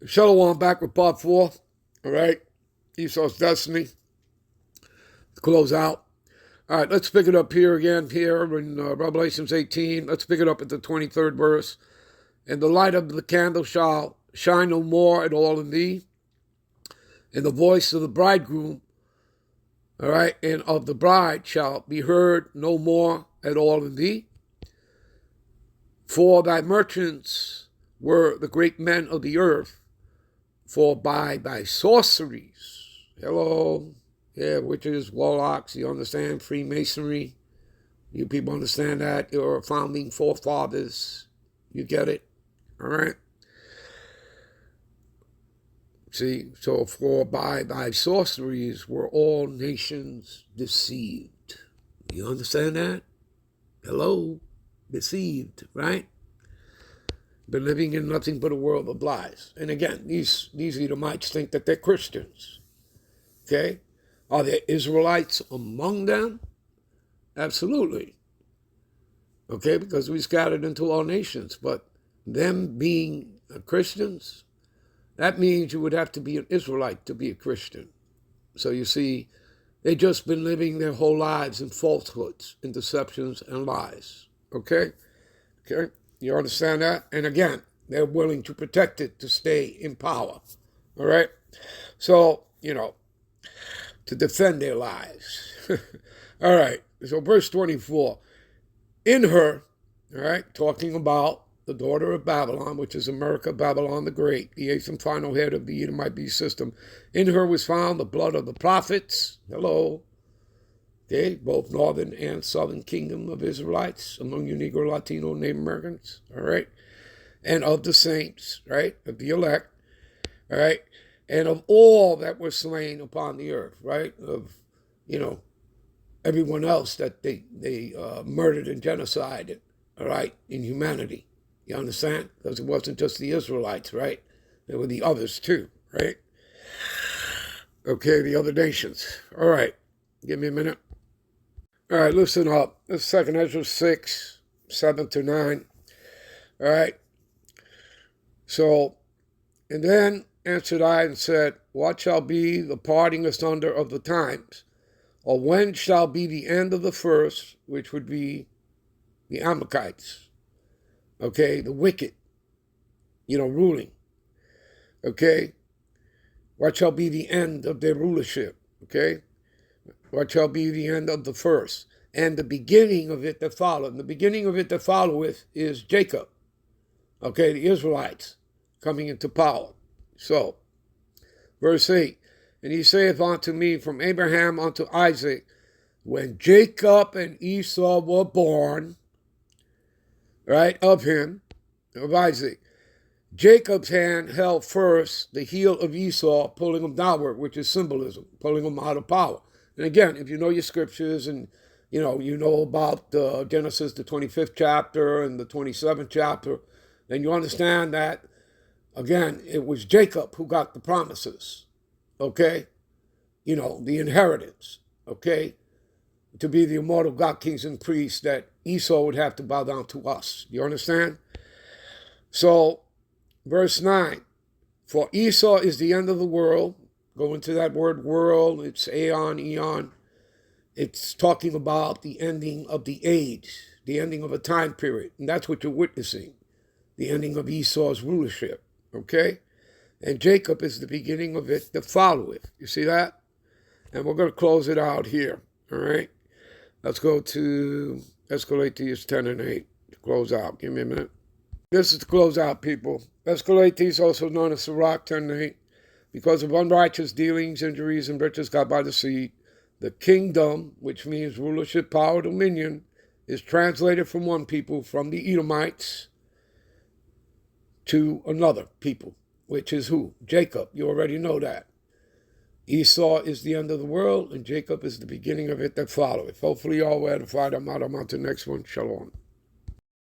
Shalom, back with part 4. All right. Esau's destiny. To close out. All right, let's pick it up here again, here in Revelations 18. Let's pick it up at the 23rd verse. And the light of the candle shall shine no more at all in thee, and the voice of the bridegroom, all right, and of the bride shall be heard no more at all in thee. For thy merchants were the great men of the earth, for by thy sorceries, hello, yeah, witches, warlocks, you understand, Freemasonry, you people understand that, your founding forefathers, you get it, all right? See, so for by thy sorceries were all nations deceived. You understand that? Hello? Deceived, right? Been living in nothing but a world of lies. And again, these Edomites think that they're Christians. Okay? Are there Israelites among them? Absolutely. Okay, because we scattered into all nations. But them being Christians, that means you would have to be an Israelite to be a Christian. So you see, they've just been living their whole lives in falsehoods, in deceptions and lies. Okay? Okay? You understand that? And again, they're willing to protect it to stay in power. All right? So, to defend their lives. All right. So verse 24. In her, all right, talking about the daughter of Babylon, which is America, Babylon the Great, the eighth and final head of the Edomite beast system. In her was found the blood of the prophets. Hello. Okay, both northern and southern kingdom of Israelites, among you Negro, Latino, Native Americans, all right, and of the saints, right, of the elect, all right, and of all that were slain upon the earth, right, of, everyone else that they murdered and genocided, all right, in humanity. You understand? Because it wasn't just the Israelites, right? There were the others too, right? Okay, the other nations. All right, give me a minute. All right, listen up. This is 2nd Ezra 6, 7 to 9. All right. So, and then answered I and said, what shall be the parting asunder of the times? Or when shall be the end of the first, which would be the Amalekites? Okay, the wicked, ruling. Okay, what shall be the end of their rulership? Okay, what shall be the end of the first? And the beginning of it that followeth. And the beginning of it that followeth is Jacob. Okay, the Israelites coming into power. So, verse 8, and he saith unto me, from Abraham unto Isaac, when Jacob and Esau were born, right, of him, of Isaac, Jacob's hand held first the heel of Esau, pulling him downward, which is symbolism, pulling him out of power. And again, if you know your scriptures and you know about Genesis, the 25th chapter and the 27th chapter, then you understand that, again, it was Jacob who got the promises, okay? The inheritance, okay? To be the immortal God, kings, and priests that Esau would have to bow down to us. You understand? So, verse 9, for Esau is the end of the world. Go into that word world, it's aeon, eon. It's talking about the ending of the age, the ending of a time period. And that's what you're witnessing, the ending of Esau's rulership, okay? And Jacob is the beginning of it that followeth. You see that? And we're going to close it out here, all right? Let's go to Escalates 10 and 8 to close out. Give me a minute. This is to close out, people. Escalates, also known as Sirach 10 and 8, because of unrighteous dealings, injuries, and riches got by the seed, the kingdom, which means rulership, power, dominion, is translated from one people, from the Edomites, to another people, which is who? Jacob. You already know that. Esau is the end of the world, and Jacob is the beginning of it that followeth. Hopefully you all were edified. I'm out. I'm on to the next one. Shalom.